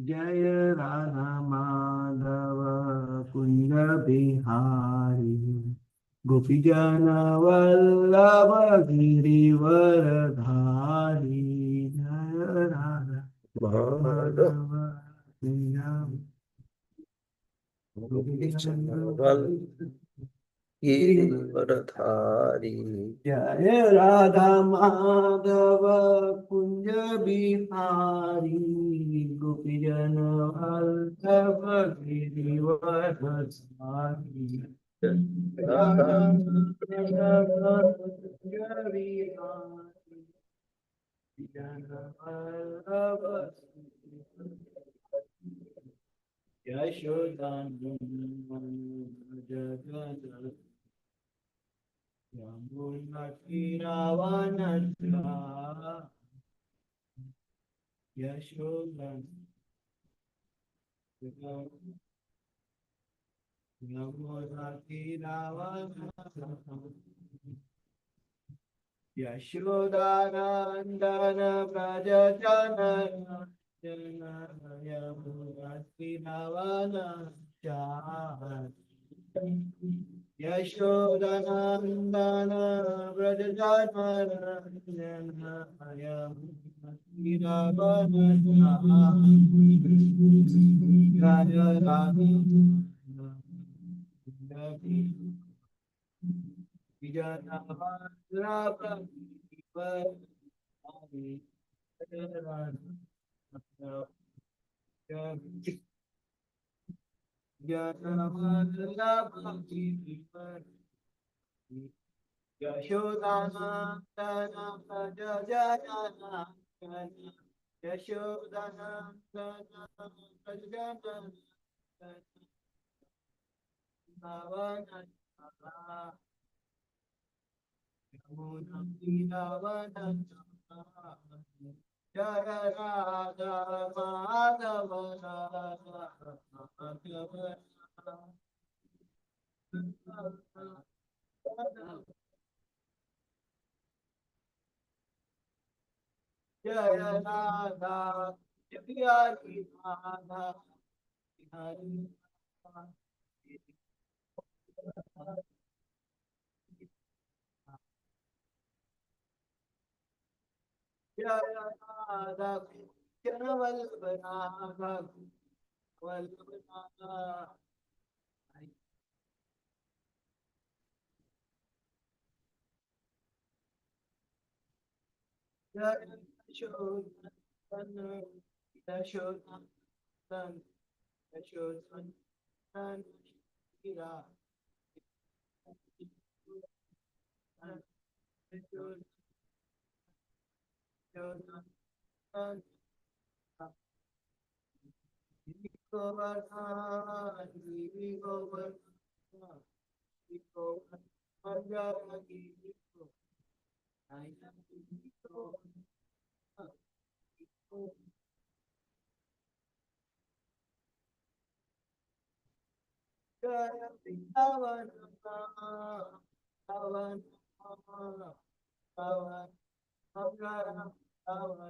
जय राधा माधव कुंज बिहारी गोपी जन वल्लभ गिरिवरधारी जय राधा माधव गोपी जन गिरिवरधारी जय राधा माधव कुंज बिहारी गोपी जन वल्लभ गिरिवरधारी राधा माधव कुंज बिहारी जन वल्लभ यशोदानंदन जगद यमुनातीरावनचा यशोदन यमुनातीरावनचा यशोदानंदन व्रज जन यमुनातीरावनचा यशोदनंदन व्रज यशोदानंदन व्रज यशोदानंदन व्रज जय राधा माधव जय राधा बिहारी राधा बिहारी जय राधा कृष्ण वल्लभ राधा वल्लभ राधा जय यशोदन यशोदन यशोदन गिरा यशोदन Govardhan, Giri Govardhan, Giri Govardhan, Giri Govardhan, Giri Govardhan, Jaya Vrindavan, Vrindavan, Vrindavan, Vrindavan, Vrindavan, Vrindavan,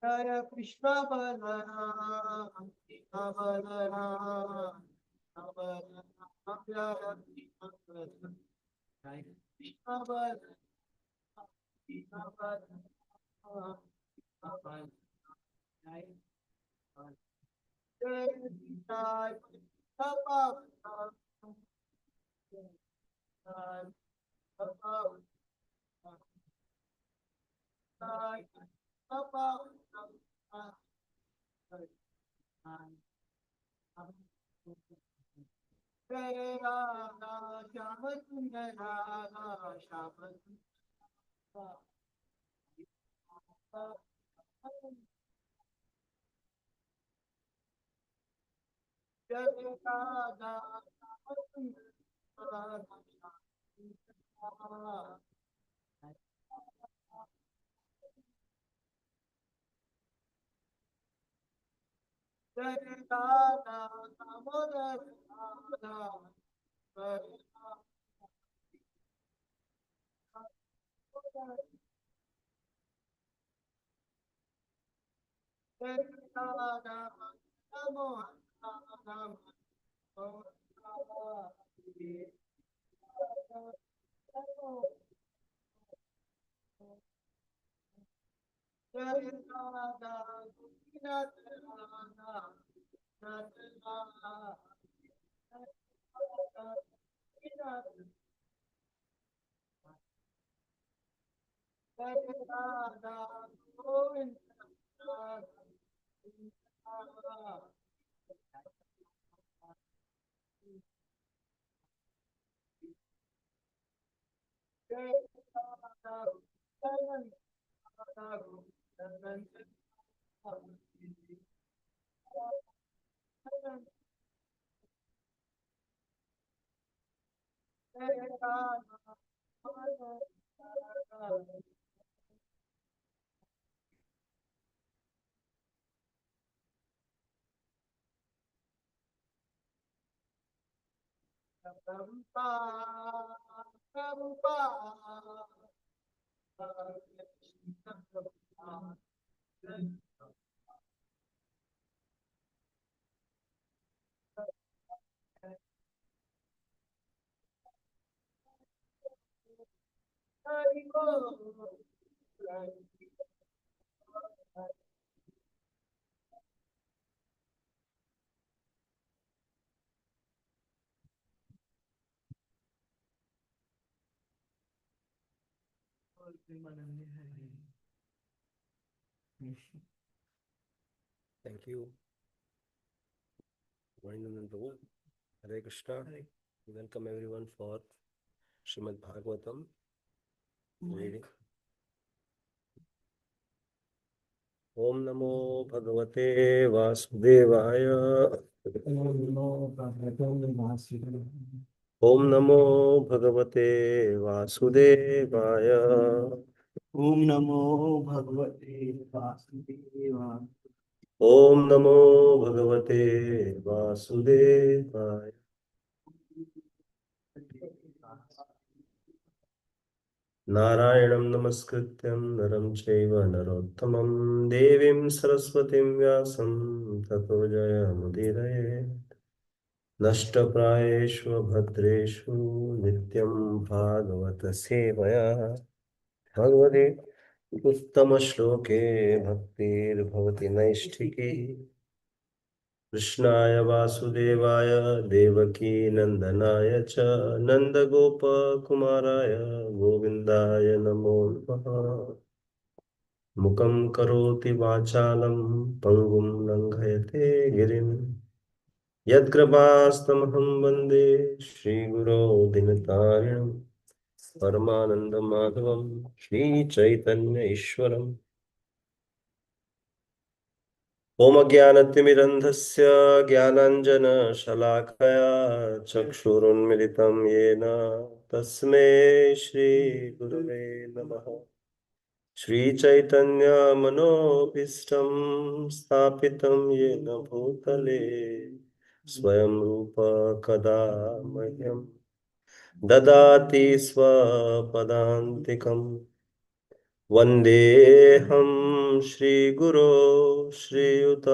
Jaya Krishna Balaram, Krishna Balaram, Krishna Balaram, Jaya Krishna Balaram, Jaya Krishna Balaram, Krishna Balaram, Krishna Balaram, Jaya Jaya Jaya Krishna Balaram, Jaya Balaram, Jaya Krishna Balaram, Jai Radha Shama Sundar Radha Shama Sundar Jai Radha Shama Sundar Radha Shama Jai Radha Damodar Radha Thank you. Prabhu. Hare Krishna. Welcome everyone for Srimad Bhagavatam reading. Om Namo Bhagavate Vasudevaya. Om Namo Bhagavate Vasudevaya. ओम नमो भगवते वासुदेवाय। Om Namo Bhagavate Vasudevaya. नारायणं नमस्कृत्यं नरं चैव नरोत्तमं देवीं सरस्वतीं व्यासं ततो जयमुदीरये नष्टप्रायेषु भद्रेषु नित्यं भागवत सेवया भगवते उत्तमश्लोके भक्तिर्भवति नैष्ठिकी कृष्णाय वासुदेवाय देवकी नंदनाय च नन्दगोपकुमाराय गोविन्दाय नमो नमः मुखं करोति वाचालं पङ्गुं लङ्घयते गिरिं यत्कृपास्तमहं वन्दे श्रीगुरो दिनतारिणं परमानन्दमाधवं श्रीचैतन्य ईश्वरम् ॐ अज्ञानतिमिरन्धस्य ज्ञानाञ्जनशलाकया चक्षुरुन्मिलितं येन तस्मै श्रीगुरवे नमः श्रीचैतन्यमनोभीष्टं स्थापितं येन भूतले स्वयं रूप कदा मह्यं ददाति स्वपदान्तिकम् वन्देऽहं श्रीगुरो श्रीयुतपदकमलं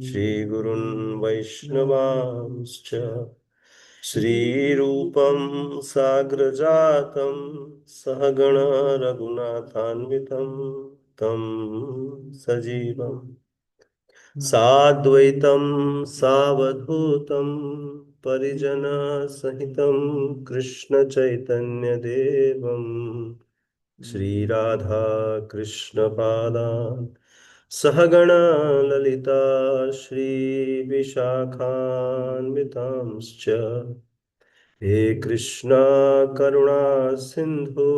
श्रीगुरुन् वैष्णवांश्च श्रीरूपं साग्रजातं सहगण रघुनाथान्वितं तं सजीवं साद्वैतं सावधूतं परिजनसहितं कृष्णचैतन्यदेवं श्रीराधा कृष्णपादान् सहगण ललिता श्रीविशाखान्वितांश्च हे कृष्णा करुणा सिन्धु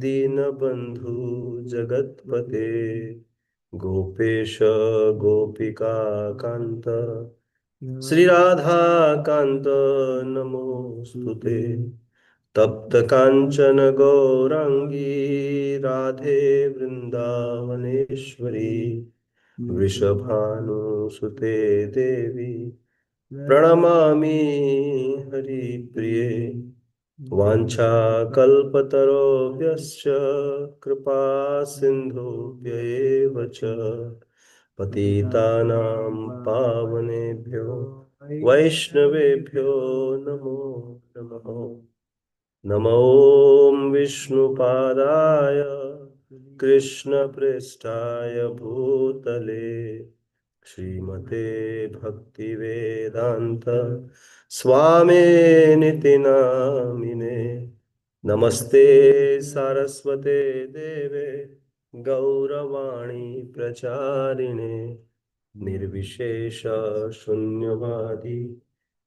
दीनबन्धु जगत्पते गोपेश गोपिका कान्त श्रीराधा कान्त नमोस्तुते तप्त कांचन गौरांगी राधे वृंदावनेश्वरी वृषभानुसुते देवी प्रणमामि हरिप्रिये वाञ्छाकल्पतरुभ्यश्च कृपा सिन्धुभ्य एव च पतितानां पावनेभ्यो वैष्णवेभ्यो नमो नमः। नमो विष्णुपादाय कृष्णप्रेष्ठाय भूतले श्रीमते भक्तिवेदान्त स्वामिनिति नामिने। नमस्ते सारस्वते देवे गौरवाणी प्रचारिणे निर्विशेष शून्यवादी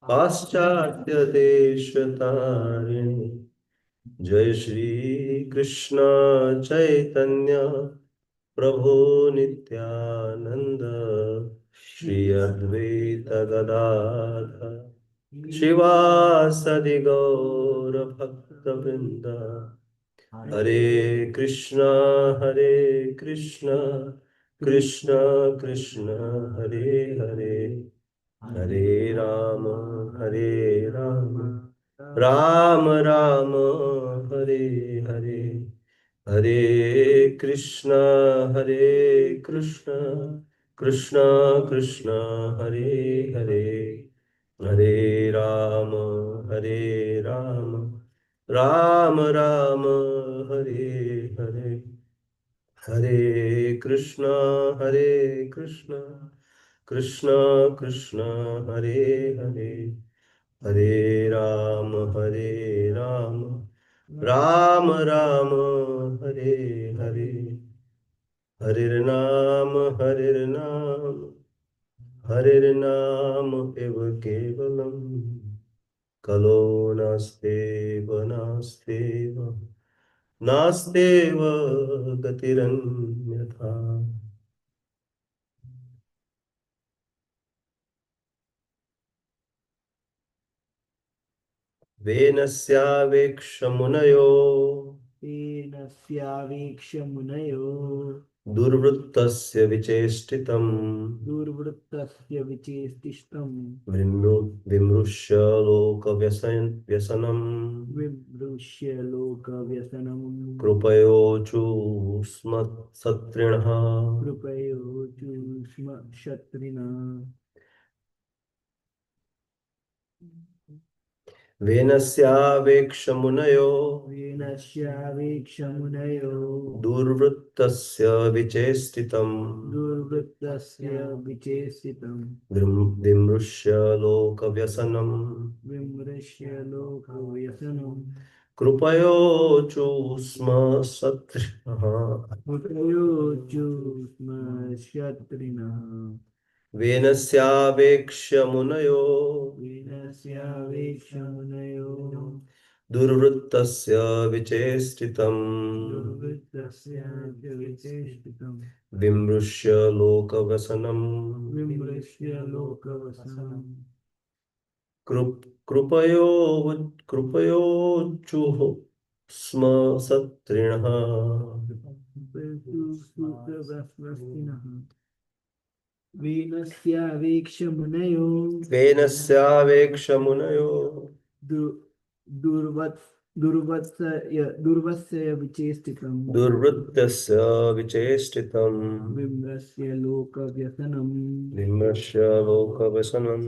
पाश्चात्य देशतारिणे। जय श्री कृष्ण चैतन्य प्रभु नित्यानंद श्री अद्वैत गदाधर शिवासदि गौर भक्त वृंद। हरे कृष्णा कृष्ण कृष्ण हरे हरे, हरे राम राम राम हरे हरे। हरे कृष्णा कृष्ण कृष्ण हरे हरे, हरे राम राम राम हरे हरे। हरे कृष्णा कृष्ण कृष्ण हरे हरे, हरे राम राम राम हरे हरे। हरिर्नाम हरिर्नाम एव केवलम् कलो नास्तेव गतिरन्यथा। वेनस्यावेक्ष मुनयो दुर्वृत्तस्य विचेष्टितम् विमृश्य लोकव्यसनम् कृपयोचुस्मत्सत्रिणः वेनस्यावेक्ष मुनयो दुर्वृत्तस्य विचेष्टितम् विमृश्य लोकव्यसनम् कृपयोचुस्म सत्रिणः। वेनस्यावेक्ष्य मुनयो दुर्वृत्तस्य विचेष्टितम् विमृश्य लोकवसनम् कृपयोचुः स्म सत्रिणः। वेनस्यावेक्ष मुनयो दुर्वृत्तस्य विचेष्टितम् विमृश्य लोकव्यसनम्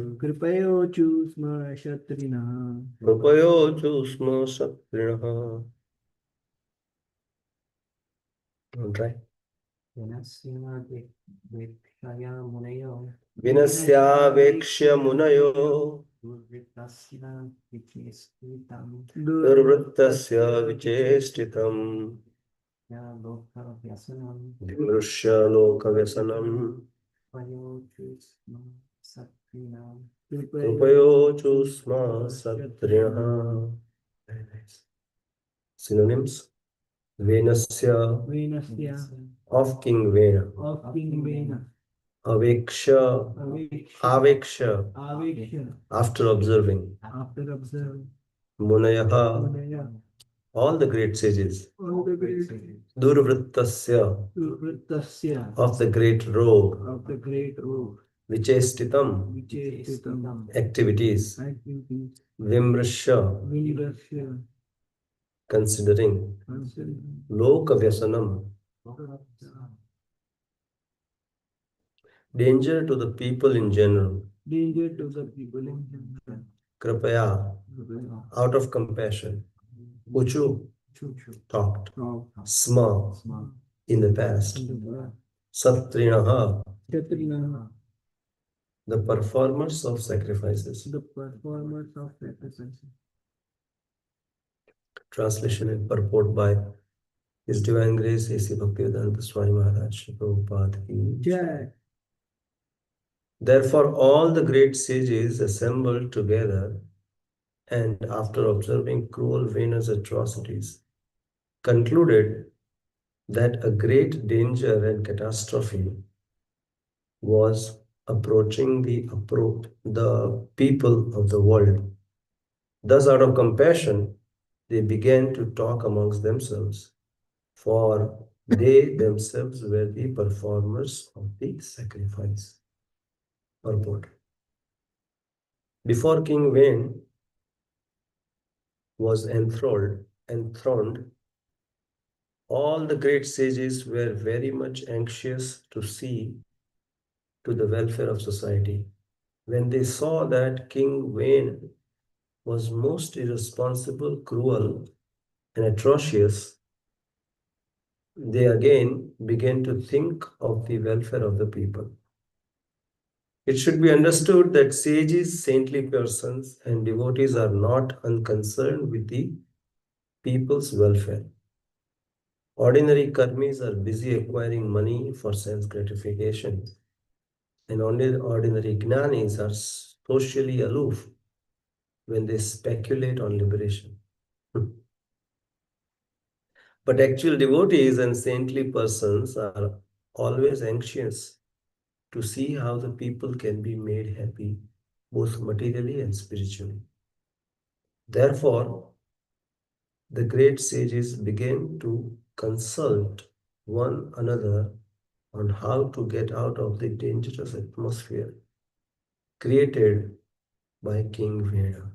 कृपयोचु स्म सत्रिणः। Try. विनस्यावेक्ष्य मुनयो दुर्वृत्तस्य विचेष्टितम् विमृश्य लोकव्यसनम् कृपयोचु स्म सत्रिणः। Synonyms: Venasya of King Vena, Aveksha after observing, Munayaha all the great sages, Durvrittasya of the great robe, Vichestitam activities, Vimrashya considering Lokavyasanam, danger to the people in general, Kripaya, out of compassion, Uchu, talked, Sma, in the past, Satrinaha, the performers of sacrifices. Translation and purport by His Divine Grace A.C. Bhaktivedanta Swami Maharaj Shri Prabhupada ki Jai. Therefore, all the great sages assembled together and, after observing cruel Venu's atrocities, concluded that a great danger and catastrophe was approaching the people of the world. Thus, out of compassion, they began to talk amongst themselves, for they themselves were the performers of the sacrifice. Purport. Before King Vane was enthroned, all the great sages were very much anxious to see to the welfare of society. When they saw that King Vane was most irresponsible, cruel, and atrocious, they again began to think of the welfare of the people. It should be understood that sages, saintly persons, and devotees are not unconcerned with the people's welfare. Ordinary karmis are busy acquiring money for sense gratification, and only ordinary jnanis are socially aloof when they speculate on liberation. But actual devotees and saintly persons are always anxious to see how the people can be made happy, both materially and spiritually. Therefore, the great sages began to consult one another on how to get out of the dangerous atmosphere created by King Veda.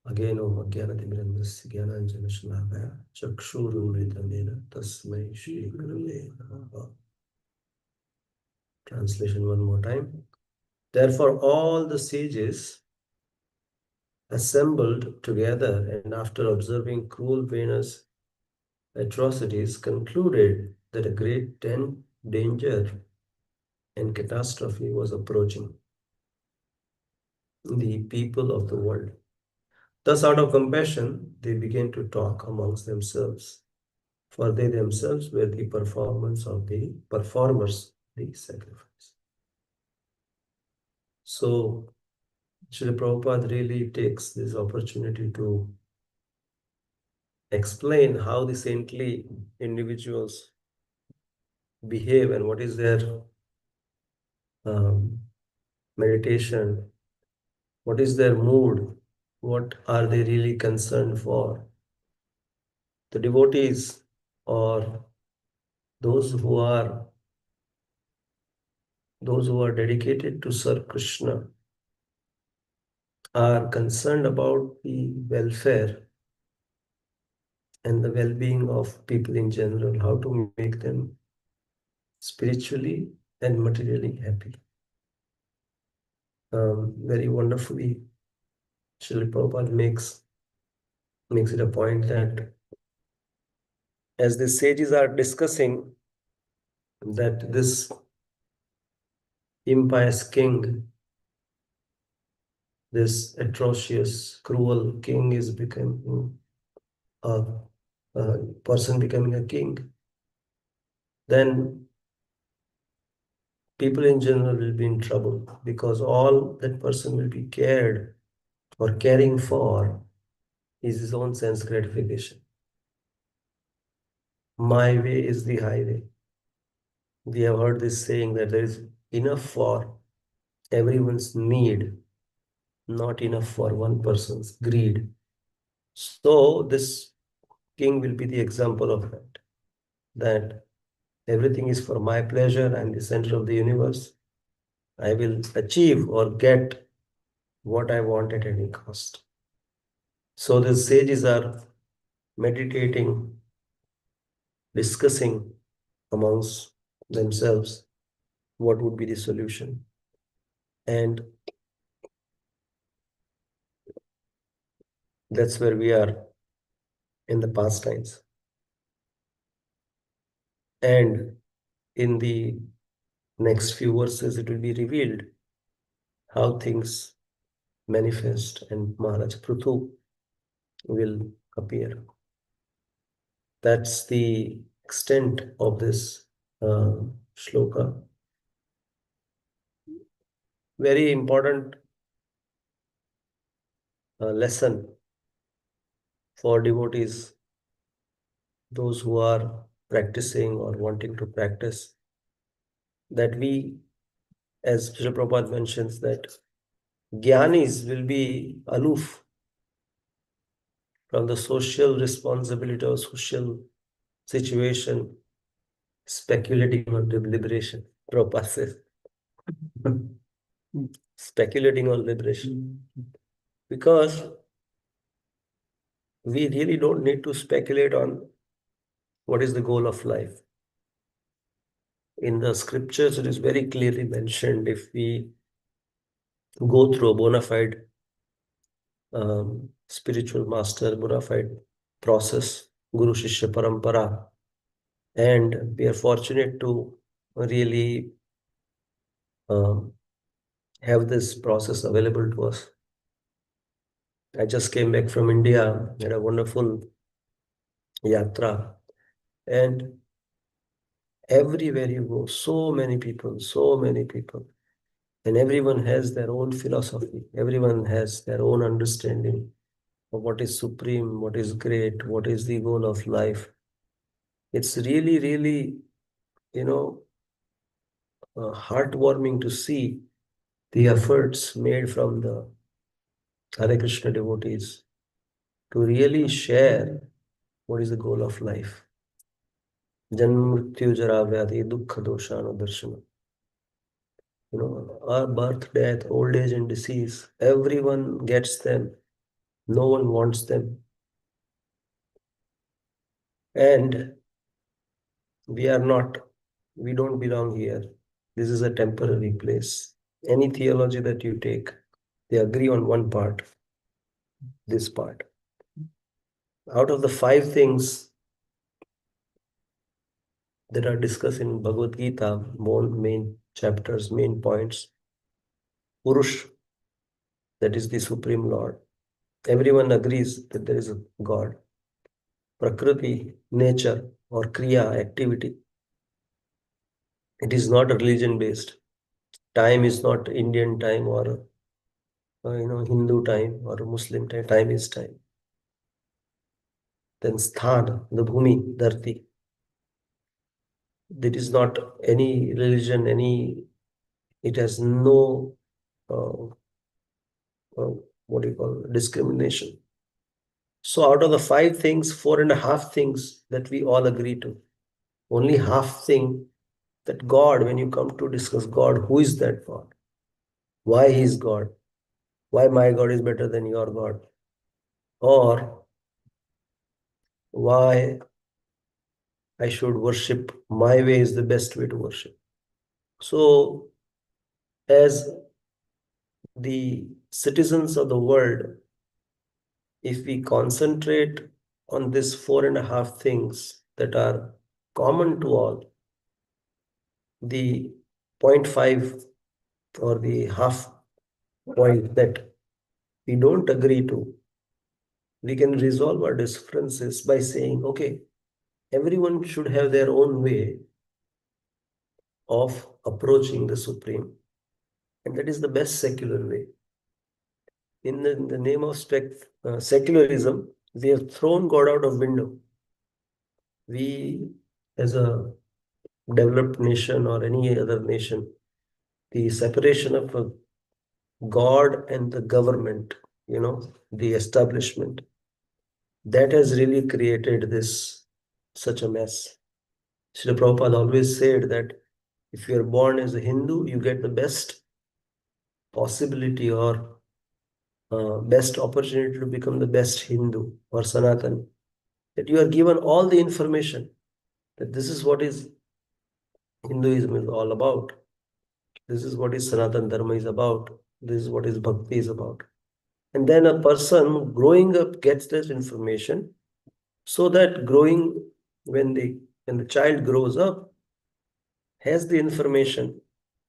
Again, Om Ajnanatimirandasya Jnananjana Shalakaya Chakshurumritanena Tasmai Shri Gurave Namaha. Translation one more time. Therefore, all the sages assembled together and, after observing cruel Venu's atrocities, concluded that a great danger and catastrophe was approaching the people of the world. Thus, out of compassion, they began to talk amongst themselves, for they themselves were the performers of the sacrifice. So, Srila Prabhupada really takes this opportunity to explain how the saintly individuals behave and what is their meditation, what is their mood, what are they really concerned for. The devotees or those who are dedicated to serve Krishna are concerned about the welfare and the well-being of people in general, how to make them spiritually and materially happy. Very wonderfully, Srila Prabhupada makes it a point that as the sages are discussing that this impious king, this atrocious, cruel king is becoming a person becoming a king, then people in general will be in trouble, because all that person will be cared or caring for is his own sense gratification. My way is the highway. We have heard this saying that there is enough for everyone's need, not enough for one person's greed. So this king will be the example of that everything is for my pleasure. I'm the center of the universe. I will achieve or get what I want at any cost. So the sages are meditating, discussing amongst themselves what would be the solution. And that's where we are in the past times. And in the next few verses, it will be revealed how things manifest and Maharaj Prithu will appear. That's the extent of this uh, shloka. Very important lesson for devotees, those who are practicing or wanting to practice, that we, as Srila Prabhupada mentions, that Gyanis will be aloof from the social responsibility or social situation, speculating on liberation. Prabhupada says, speculating on liberation. Because we really don't need to speculate on what is the goal of life. In the scriptures, it is very clearly mentioned if we go through a bona fide spiritual master, bona fide process, Guru Shishya Parampara, and we are fortunate to really um, have this process available to us. I just came back from India, had a wonderful yatra, and everywhere you go, so many people, and everyone has their own philosophy, everyone has their own understanding of what is supreme, what is great, what is the goal of life. It's really, really, you know, heartwarming to see the efforts made from the Hare Krishna devotees to really share what is the goal of life. Janma mrityu jara vyadhi dukkha doshana darshana. Our birth, death, old age, and disease, everyone gets them. No one wants them. And we are not, we don't belong here. This is a temporary place. Any theology that you take, they agree on one part, this part. Out of the 5 things that are discussed in Bhagavad Gita, main chapters, main points, Purush, that is the Supreme Lord. Everyone agrees that there is a God. Prakriti, nature, or Kriya, activity. It is not religion based. Time is not Indian time or Hindu time or Muslim time. Time is time. Then Sthana, the Bhumi, Dharti. There is not any religion, it has no, uh, what do you call, discrimination. So out of the 5 things, 4.5 things that we all agree to, only half thing that God, when you come to discuss God, who is that God? Why he is God? Why my God is better than your God? Or why I should worship my way is the best way to worship. So, as the citizens of the world, if we concentrate on these 4.5 things that are common to all, the 0.5 or the half point that we don't agree to, we can resolve our differences by saying, okay, everyone should have their own way of approaching the Supreme. And that is the best secular way. In the name of secularism, we have thrown God out of window. We, as a developed nation or any other nation, the separation of God and the government, the establishment, that has really created this such a mess. Srila Prabhupada always said that if you are born as a Hindu, you get the best possibility or best opportunity to become the best Hindu or Sanatan, that you are given all the information that this is what is Hinduism is all about. This is what is Sanatan Dharma is about. This is what is Bhakti is about. And then a person growing up gets this information, so that growing, when the child grows up, has the information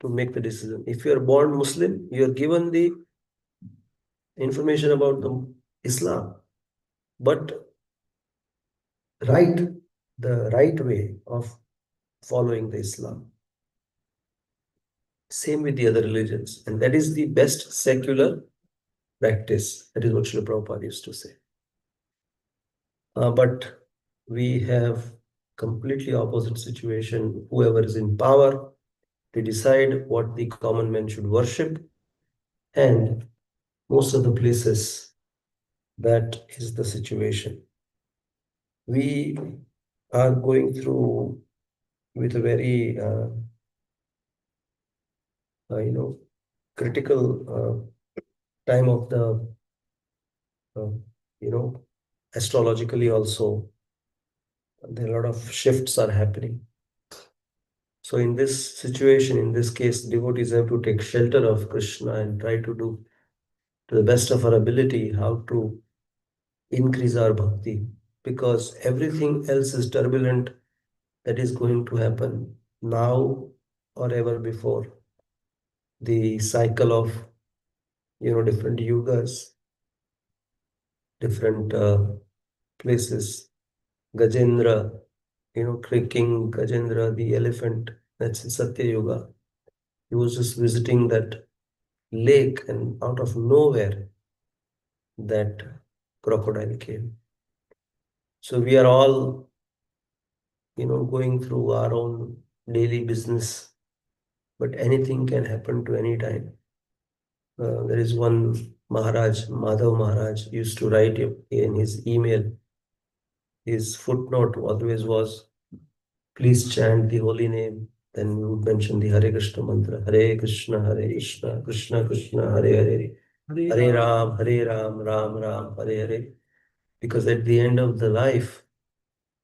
to make the decision. If you are born Muslim, you are given the information about the Islam, but right, the right way of following the Islam. Same with the other religions. And that is the best secular practice. That is what Srila Prabhupada used to say. But we have completely opposite situation. Whoever is in power, they decide what the common man should worship. And most of the places, that is the situation. We are going through with a very, critical time of the, uh, you know, astrologically also, there are a lot of shifts are happening. So in this situation, in this case, devotees have to take shelter of Krishna and try to do to the best of our ability how to increase our bhakti, because everything else is turbulent that is going to happen now or ever before. The cycle of different yugas, different places. Gajendra, King Gajendra, the elephant, that's in Satya Yuga. He was just visiting that lake, and out of nowhere, that crocodile came. So we are all, going through our own daily business, but anything can happen to any time. There is one Maharaj, Madhav Maharaj, used to write in his email, his footnote always was, please chant the holy name. Then we would mention the Hare Krishna mantra, Hare Krishna, Krishna Krishna, Hare Hare, Hare Ram, Ram Ram, Hare Hare. Because at the end of the life,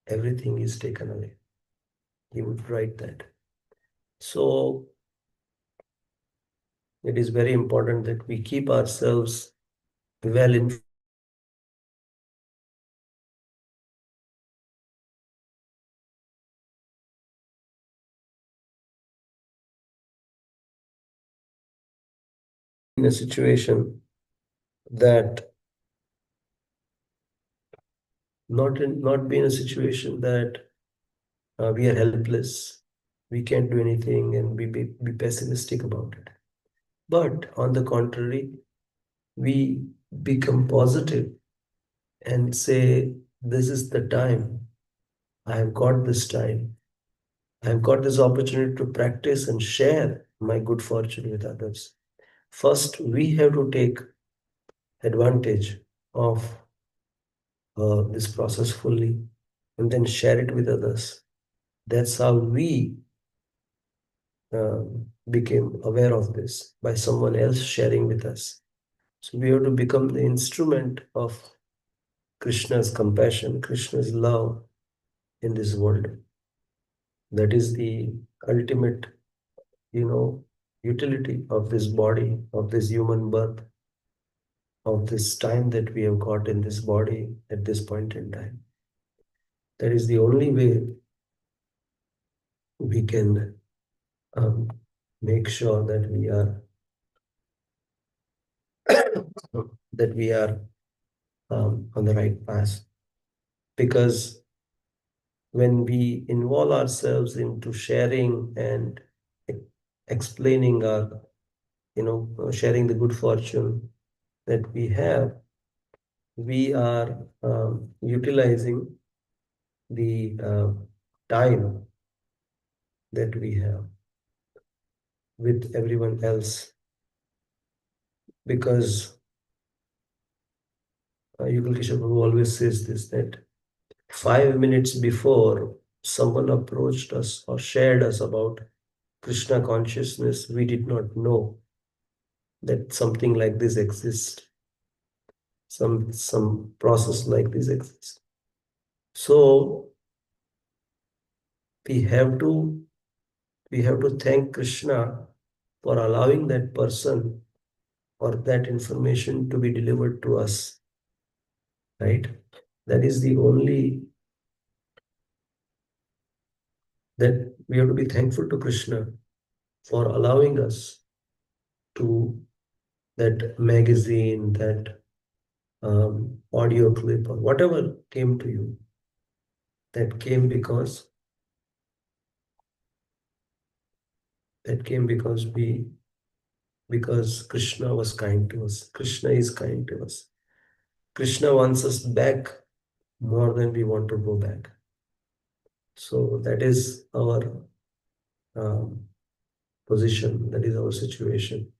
everything is taken away. He would write that. So it is very important that we keep ourselves well in a situation that not be in a situation that we are helpless, we can't do anything, and be pessimistic about it. But on the contrary, we become positive and say, this is the time. I have got this time. I have got this opportunity to practice and share my good fortune with others. First, we have to take advantage of this process fully and then share it with others. That's how we uh, became aware of this, by someone else sharing with us. So we have to become the instrument of Krishna's compassion, Krishna's love in this world. That is the ultimate, utility of this body, of this human birth, of this time that we have got in this body at this point in time. That is the only way we can um, make sure that we are that we are on the right path. Because when we involve ourselves into sharing and explaining our, sharing the good fortune that we have, we are utilizing the time that we have with everyone else. Because Yugal Kishore Prabhu always says this, that 5 minutes before someone approached us or shared us about Krishna consciousness, we did not know that something like this exists. some process like this exists. So we have to thank Krishna for allowing that person or that information to be delivered to us, right? That is the only that we have to be thankful to Krishna for allowing us to that magazine, that audio clip, or whatever came to you. That came because because Krishna was kind to us. Krishna is kind to us. Krishna wants us back more than we want to go back. So that is our um, position, that is our situation,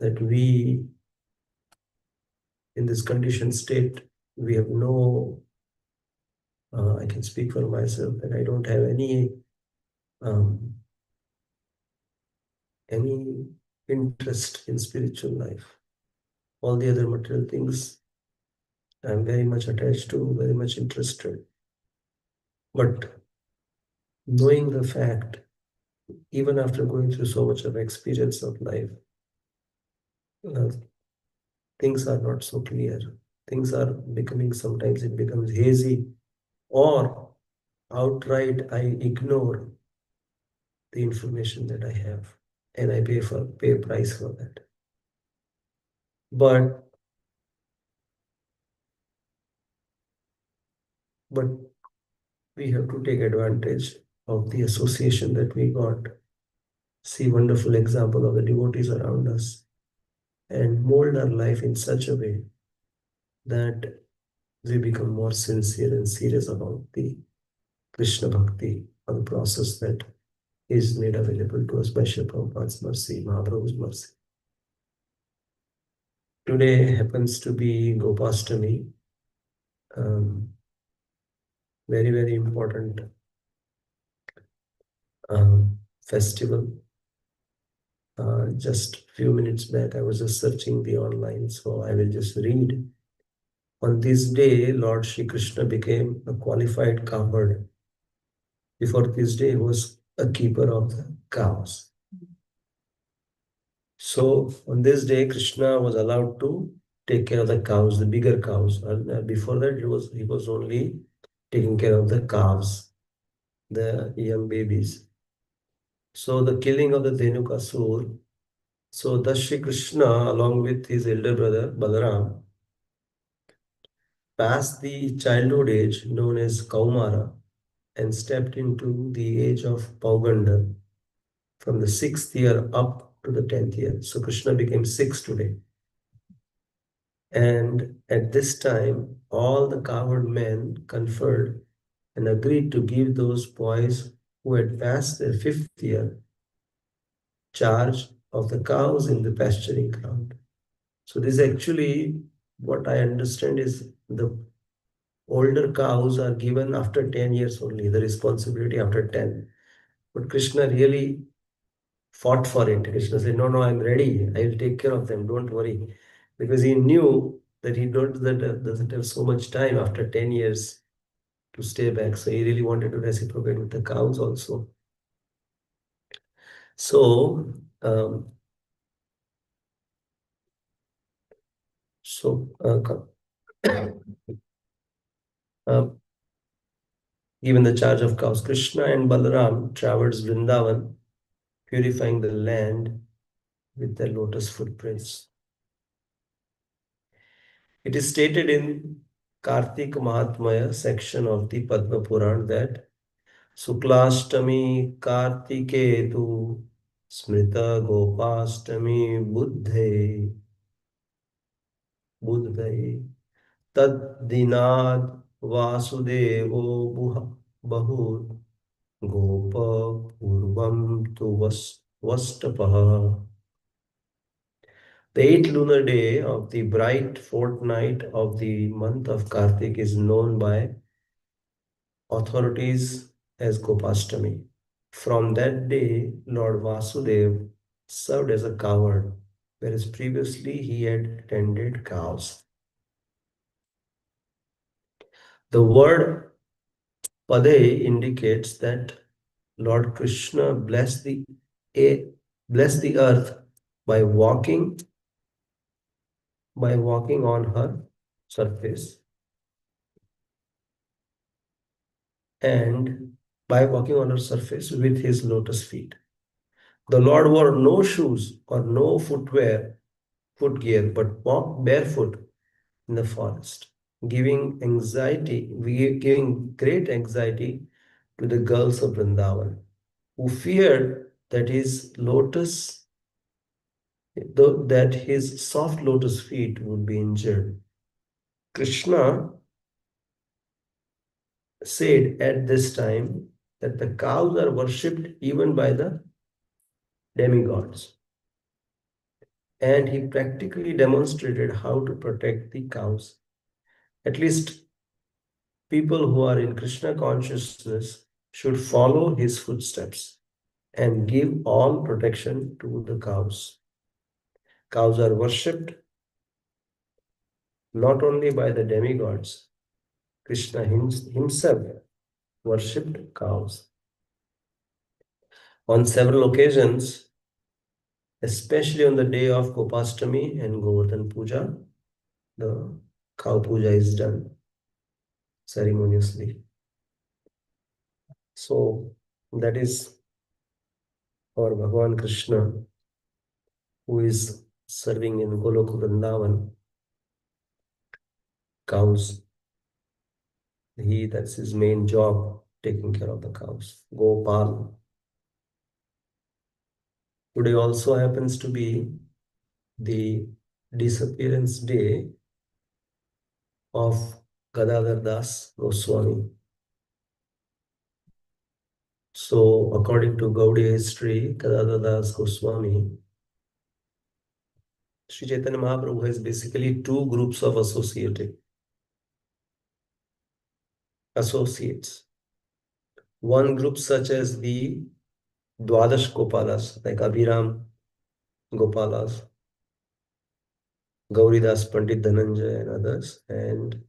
that we, in this conditioned state, we have no, I can speak for myself, that I don't have um, any interest in spiritual life. All the other material things I'm very much attached to, very much interested. But knowing the fact, even after going through so much of experience of life, uh, things are not so clear. Things are becoming, sometimes it becomes hazy, or outright I ignore the information that I have and I pay a price for that. But but we have to take advantage of the association that we got, see wonderful example of the devotees around us, and mold our life in such a way that we become more sincere and serious about the Krishna Bhakti, or the process that is made available to us by Srila Prabhupada's mercy, Mahaprabhu's mercy. Today happens to be Gopastami, very, very important festival. Just few minutes back, I was just searching the online, so I will just read. On this day, Lord Shri Krishna became a qualified cowherd. Before this day, he was a keeper of the cows. So on this day, Krishna was allowed to take care of the cows, the bigger cows. And before that, he was only taking care of the calves, the young babies. So the killing of the Dhenukasur. So thus Shri Krishna, along with his elder brother Balaram, passed the childhood age known as Kaumara and stepped into the age of Pauganda from the 6th year up to the 10th year. So Krishna became 6 today. And at this time, all the cowherd men conferred and agreed to give those boys who had passed their 5th year charge of the cows in the pasturing ground. So this actually, what I understand is the older cows are given after 10 years only, the responsibility after 10. But Krishna really fought for it. Krishna said, no, no, I'm ready. I will take care of them. Don't worry. Because he knew that doesn't have so much time after 10 years to stay back. So he really wanted to reciprocate with the cows also. So, um, so given the charge of cows, Krishna and Balaram traversed Vrindavan, purifying the land with their lotus footprints. It is stated in Kartik Mahatmya section of the Padma Puran that Suklashtami Kartiketu Smrita Gopastami Buddhai Tad Dinad Vasudevo Bahur Gopa Purvam Tu Vastapaha. The eighth lunar day of the bright fortnight of the month of Kartik is known by authorities as Gopastami. From that day, Lord Vasudev served as a cowherd, whereas previously he had tended cows. The word Pade indicates that Lord Krishna blessed the earth by walking on her surface and by walking on her surface with his lotus feet. The Lord wore no shoes or no footgear, but walked barefoot in the forest, giving great anxiety to the girls of Vrindavan, who feared that his soft lotus feet would be injured. Krishna said at this time that the cows are worshipped even by the demigods. And he practically demonstrated how to protect the cows. At least people who are in Krishna consciousness should follow his footsteps and give all protection to the cows. Cows are worshipped not only by the demigods, Krishna himself worshipped cows. On several occasions, especially on the day of Gopastami and Govardhan Puja, the cow puja is done ceremoniously. So that is our Bhagavan Krishna, who is serving in Goloka Vrindavan, cows. That's his main job, taking care of the cows. Gopal. Today also happens to be the disappearance day of Gadadhar Das Goswami. So, according to Gaudiya history, Gadadhar Das Goswami, Sri Chaitanya Mahaprabhu has basically two groups of associates. One group such as the Dwadash Gopalas, like Abhiram Gopalas, Gauridas Pandit Dhananjay and others, and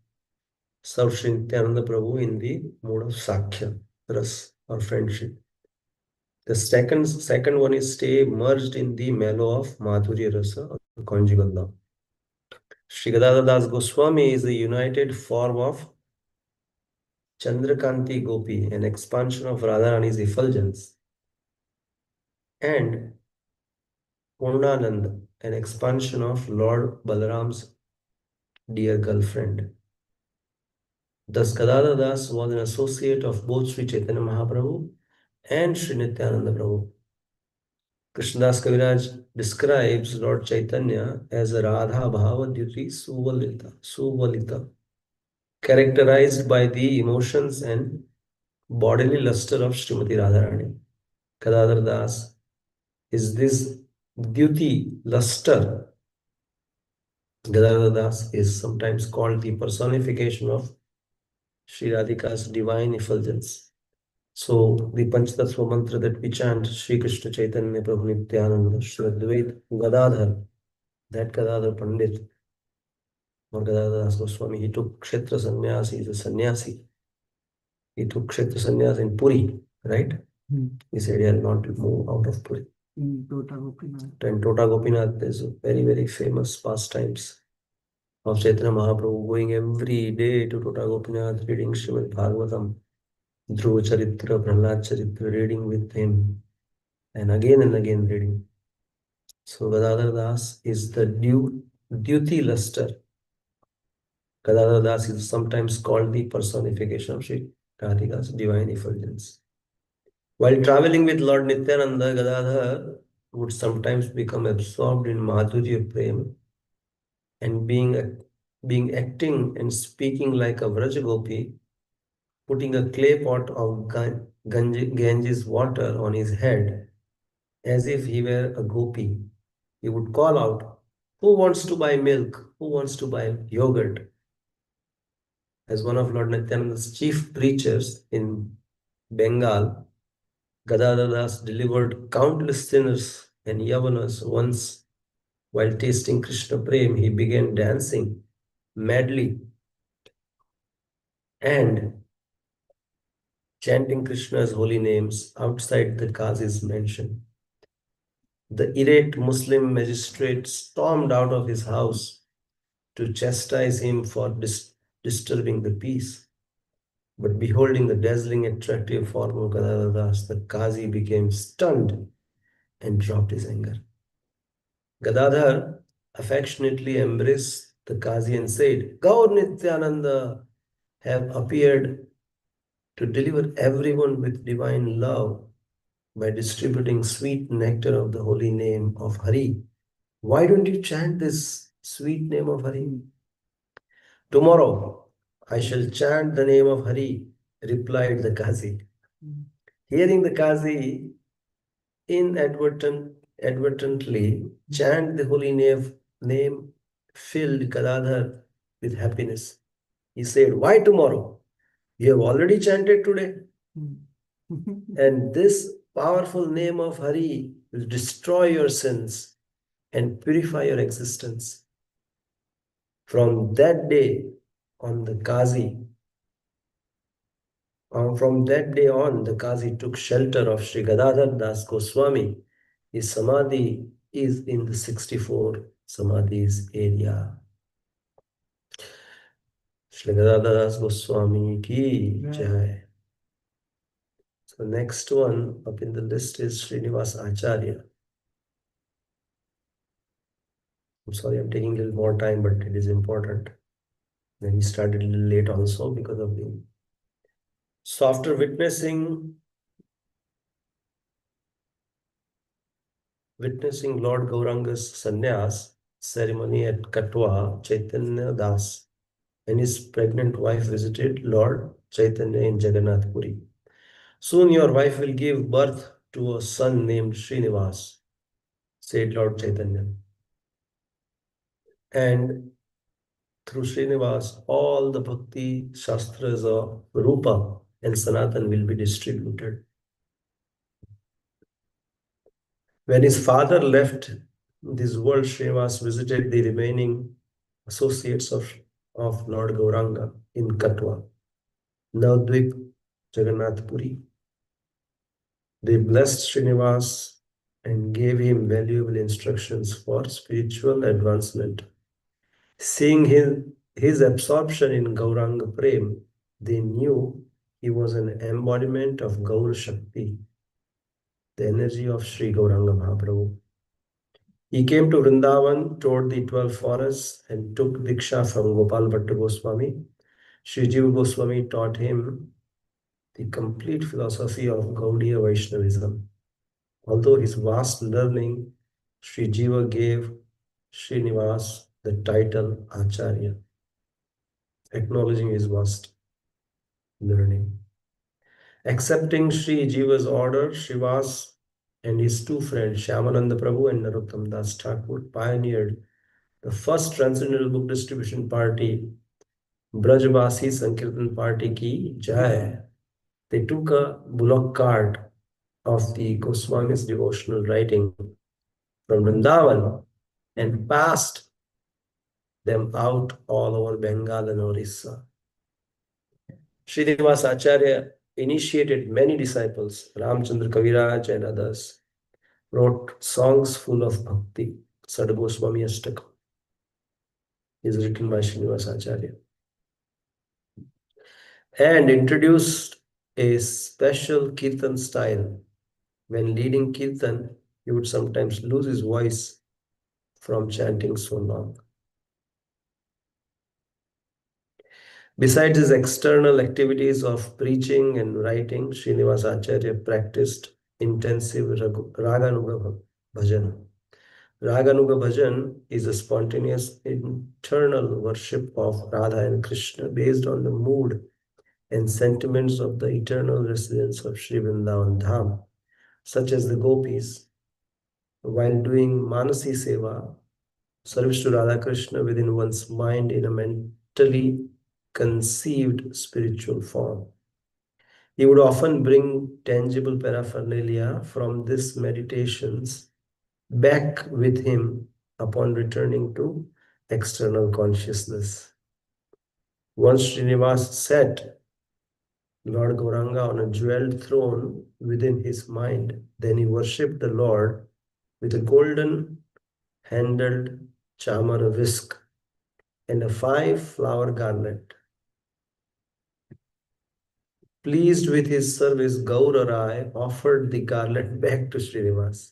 served Sri Nityananda Prabhu in the mode of Sakhya, Ras, or friendship. The second one is stay merged in the mellow of Madhurya Rasa, or conjugal love. Sri Gadadhar Das Goswami is a united form of Chandrakanti Gopi, an expansion of Radharani's effulgence, and Purnanand, an expansion of Lord Balaram's dear girlfriend. Thus, Gadadhar Das was an associate of both Sri Chaitanya Mahaprabhu and Sri Nityananda Prabhu. Krishnadas Kaviraj describes Lord Chaitanya as a Radha Bhava Dyuti Suvalita, characterized by the emotions and bodily luster of Srimati Radharani. Gadadhar Das is this Dyuti luster. Gadadhar Das is sometimes called the personification of Sri Radhika's divine effulgence. So the Panchatattva mantra that we chant, Sri Krishna Chaitanya Prabhu Nityananda Shri Advait Gadadhar, that Gadadhar Pandit or Gadadhar Das Goswami, he took Kshetra Sannyas, he is a sannyasi. He took Kshetra Sannyas in Puri, right? He said he had not to move out of Puri. Tota Gopinath. And Tota Gopinath, there's a very, very famous pastimes of Chaitanya Mahaprabhu going every day to Tota Gopinath, reading Srimad Bhagavatam, Dhruva Charitra, Prahlad Charitra, reading with him, and again reading. So Gadadhar Das is the duty luster. Gadadhar Das is sometimes called the personification of Sri Radhika's divine effulgence. While traveling with Lord Nityananda, Gadadhar would sometimes become absorbed in Madhurya Prem and being acting and speaking like a Vrajagopi, putting a clay pot of Ganges water on his head as if he were a gopi. He would call out, "Who wants to buy milk? Who wants to buy yogurt?" As one of Lord Nityananda's chief preachers in Bengal, Gadadhar Das delivered countless sinners and yavanas. Once, while tasting Krishna Prem, he began dancing madly and chanting Krishna's holy names outside the Qazi's mansion. The irate Muslim magistrate stormed out of his house to chastise him for disturbing the peace. But beholding the dazzling, attractive form of Gadadhar Das, the Qazi became stunned and dropped his anger. Gadadhar affectionately embraced the Qazi and said, Gaur Nityananda have appeared to deliver everyone with divine love by distributing sweet nectar of the holy name of Hari. Why don't you chant this sweet name of Hari? Tomorrow I shall chant the name of Hari, replied the Qazi. Hearing the Qazi inadvertently chant the holy name filled Gadadhar with happiness. He said, Why tomorrow? You have already chanted today. And this powerful name of Hari will destroy your sins and purify your existence. From that day on, the Qazi took shelter of Sri Gadadhar Das Goswami. His samadhi is in the 64 samadhis area. Sri Gadadhar Das Goswami ki jai. So next one up in the list is Srinivas Acharya. I'm sorry, I'm taking a little more time, but it is important. Then he started a little late also because of the. So after witnessing Lord Gauranga's sannyas ceremony at Katwa, Chaitanya Das and his pregnant wife visited Lord Chaitanya in Jagannath Puri. Soon your wife will give birth to a son named Srinivas, said Lord Chaitanya. And through Srinivas, all the bhakti shastras of Rupa and Sanatan will be distributed. When his father left this world, Srinivas visited the remaining associates of Lord Gauranga in Katwa, Navdvip, Jagannath Puri. They blessed Srinivas and gave him valuable instructions for spiritual advancement. Seeing his absorption in Gauranga Prem, they knew he was an embodiment of Gaur Shakti, the energy of Sri Gauranga Mahaprabhu. He came to Vrindavan, toured the 12 forests, and took Diksha from Gopal Bhatta Goswami. Sri Jiva Goswami taught him the complete philosophy of Gaudiya Vaishnavism. Although his vast learning, Sri Jiva gave Srinivas the title Acharya, acknowledging his vast learning. Accepting Sri Jiva's order, Srinivas and his two friends, Shyamananda Prabhu and Narottam Das Thakur, pioneered the first transcendental book distribution party, Brajvasi Sankirtan Party ki Jai. They took a bullock cart of the Goswami's devotional writing from Vrindavan and passed them out all over Bengal and Orissa. Srinivas Acharya initiated many disciples, Ramchandra Kaviraj and others, wrote songs full of bhakti. Sada Goswami Astakam is written by Srinivas Acharya, and introduced a special kirtan style. When leading kirtan, he would sometimes lose his voice from chanting so long. Besides his external activities of preaching and writing, Srinivas Acharya practiced intensive Raganuga Bhajan. Raganuga Bhajan is a spontaneous internal worship of Radha and Krishna based on the mood and sentiments of the eternal residents of Sri Vrindavan Dham, such as the gopis. While doing Manasi Seva, service to Radha Krishna within one's mind in a mentally conceived spiritual form. He would often bring tangible paraphernalia from these meditations back with him upon returning to external consciousness. Once Srinivas sat Lord Gauranga on a jeweled throne within his mind. Then he worshipped the Lord with a golden handled chamar whisk and a 5-flower garland. Pleased with his service, Gaurarai offered the garland back to Srinivas,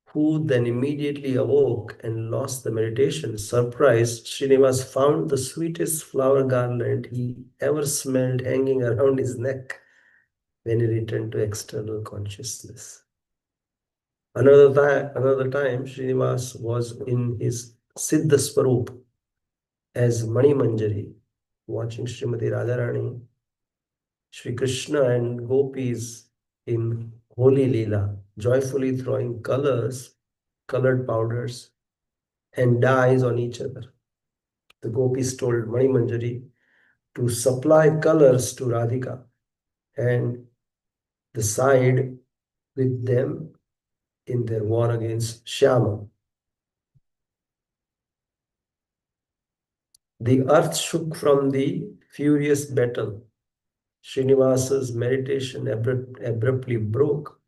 who then immediately awoke and lost the meditation. Surprised, Srinivas found the sweetest flower garland he ever smelled hanging around his neck when he returned to external consciousness. Another time, Srinivas was in his Siddha Swarup as Mani Manjari, watching Srimati Radharani, Sri Krishna and gopis in Holy Leela, joyfully throwing colored powders, and dyes on each other. The gopis told Mani Manjari to supply colors to Radhika and the side with them in their war against Shyama. The earth shook from the furious battle. Srinivasa's meditation abruptly broke.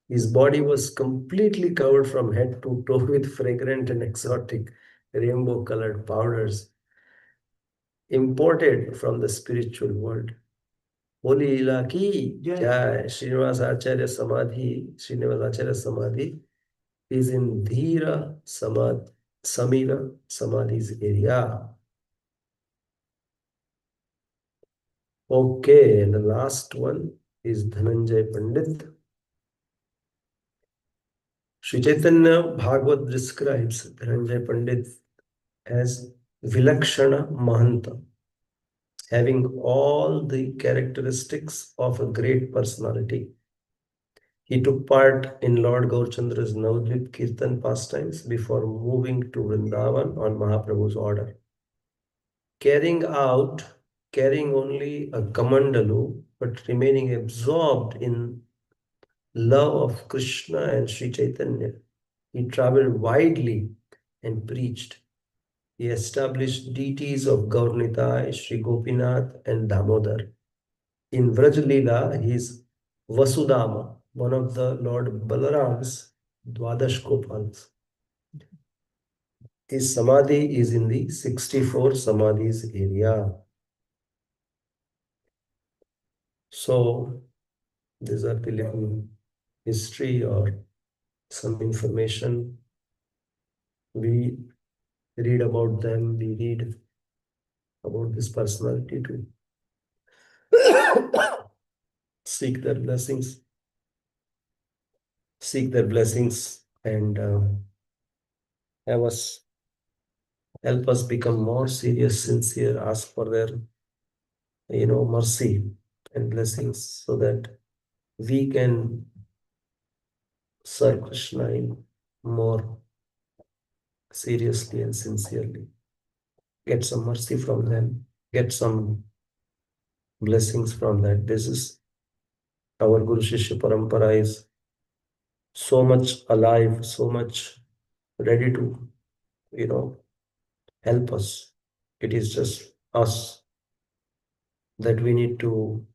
His body was completely covered from head to toe with fragrant and exotic rainbow colored powders imported from the spiritual world. Holy Leela ki jai. Srinivas Acharya Samadhi is in Dhira Samira Samadhi's area. Okay, and the last one is Dhananjay Pandit. Sri Chaitanya Bhagavat describes Dhananjay Pandit as Vilakshana Mahanta, having all the characteristics of a great personality. He took part in Lord Gaurachandra's Navadvip Kirtan pastimes before moving to Vrindavan on Mahaprabhu's order. Carrying only a kamandalu, but remaining absorbed in love of Krishna and Sri Chaitanya. He traveled widely and preached. He established deities of Gaurnitai, Sri Gopinath, and Damodar. In Vraj Leela, he is Vasudama, one of the Lord Balaram's Dwadash Gopals. His Samadhi is in the 64 Samadhis area. So, these are the little history or some information. We read about them, we read about this personality to seek their blessings, and help us become more serious, sincere, ask for their mercy and blessings so that we can serve Krishna in more seriously and sincerely. Get some mercy from them, get some blessings from that. This is our Guru Shishya Parampara is so much alive, so much ready to, help us. It is just us that we need to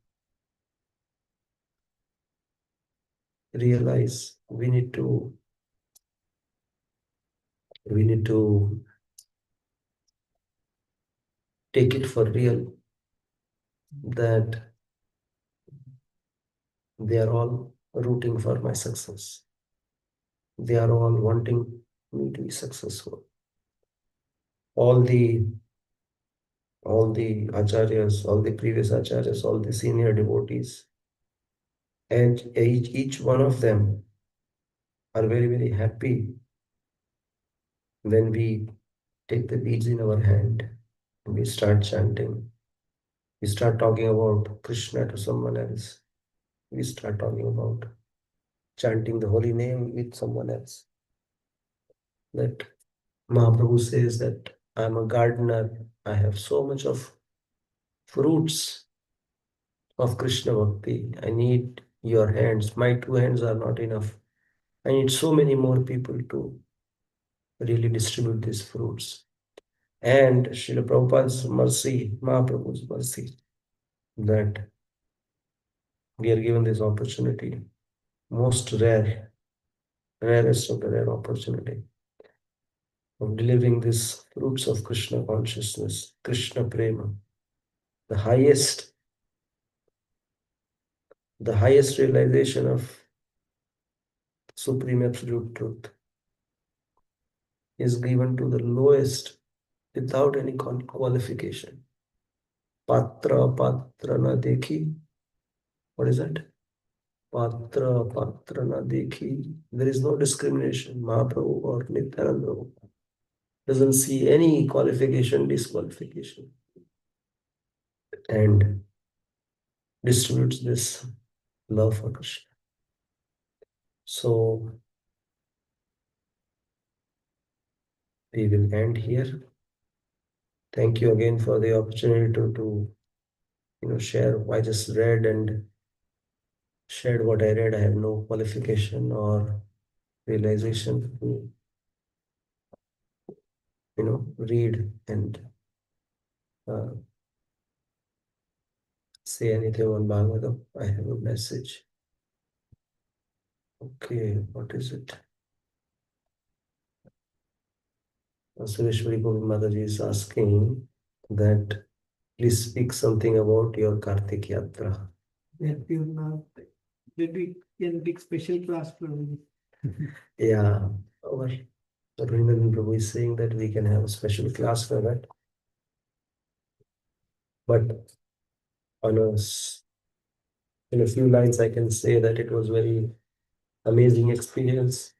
realize, we need to take it for real that they are all rooting for my success. They are all wanting me to be successful. All the acharyas, all the previous acharyas, all the senior devotees, and each one of them are very, very happy when we take the beads in our hand and we start chanting. We start talking about Krishna to someone else. We start talking about chanting the holy name with someone else. That Mahaprabhu says that I'm a gardener. I have so much of fruits of Krishna Bhakti. I need your hands. My 2 hands are not enough. I need so many more people to really distribute these fruits. and Srila Prabhupada's mercy, Mahaprabhu's mercy, that we are given this opportunity, most rare, rarest of the rare opportunity of delivering these fruits of Krishna consciousness, Krishna prema, the highest realization of supreme absolute truth is given to the lowest without any qualification. Patra na dekhi. What is that? Patra na dekhi. There is no discrimination. Mahaprabhu or Nityananda Prabhu doesn't see any qualification, disqualification, and distributes this love for Krishna. So we will end here. Thank you again for the opportunity to share. I just read and shared what I read. I have no qualification or realization to read and say anything on Bhagavatam. I have a message. Okay, what is it? Sureshwari Govind Mataji is asking that please speak something about your Kartik Yatra. That we can take special class from. Yeah, our Rabindranath Prabhu is saying that we can have a special class for that. But in a few lines, I can say that it was very amazing experience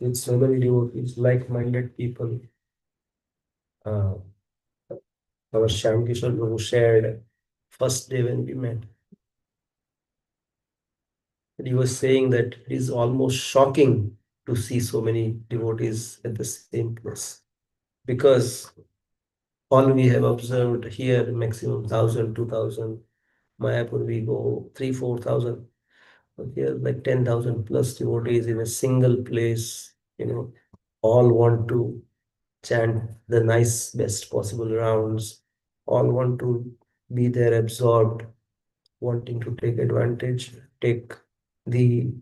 with so many devotees, like-minded people. Our Shyam Kishore Prabhu shared first day when we met. And he was saying that it is almost shocking to see so many devotees at the same place. Because all we have observed here, maximum 1,000, 2,000. Mayapur, we go 3,000, 4,000. But here, like 10,000 plus devotees in a single place, all want to chant the nice, best possible rounds, all want to be there absorbed, wanting to take advantage, take the,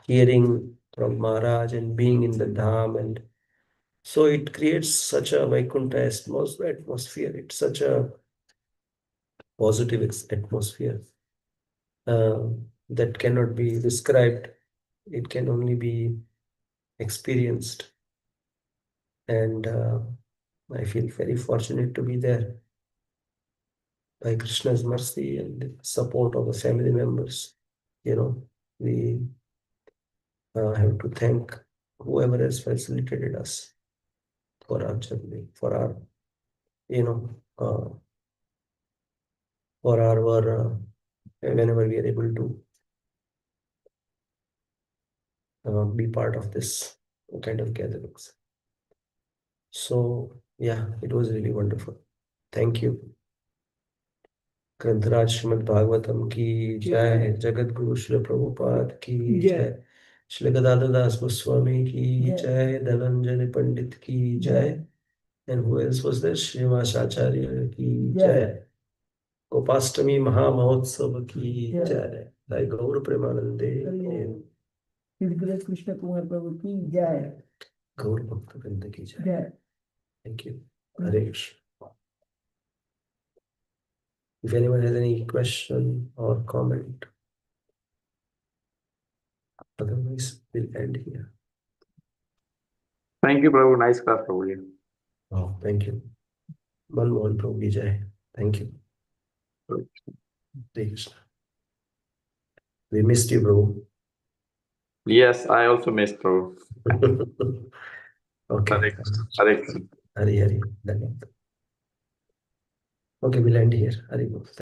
hearing from Maharaj and being in the Dham. And so it creates such a Vaikuntha atmosphere. It's such a positive atmosphere that cannot be described. It can only be experienced. And I feel very fortunate to be there by Krishna's mercy and the support of the family members. We have to thank whoever has facilitated us for our journey, for our, whenever we are able to be part of this kind of gatherings. So, yeah, it was really wonderful. Thank you. ग्रंथराज Shrimad Bhagavatam की जय, जगत गुरु श्री प्रभुपाद की जय, श्री गदाधर दास गोस्वामी की जय, धनंजय पंडित की जय, and who else was there? Srinivas आचार्य की जय, गोपाष्टमी महामहोत्सव की जय, जय गौर प्रेमानंदे, कृष्ण कुमार प्रभु की जय, गौर भक्त वृंद की जय. Thank you. Hare Krishna. If anyone has any question or comment, otherwise we'll end here. Thank you, Prabhu. Nice class, Prabhu. Oh, thank you. Manmohan Prabhu ki jai. Thank you. Hare Krishna. We missed you, Prabhu. Yes, I also missed, Prabhu. Okay. Hare Krishna. Hare Krishna. Hari Hari. Dhanyavad. Okay, we'll end here. Hari Bol.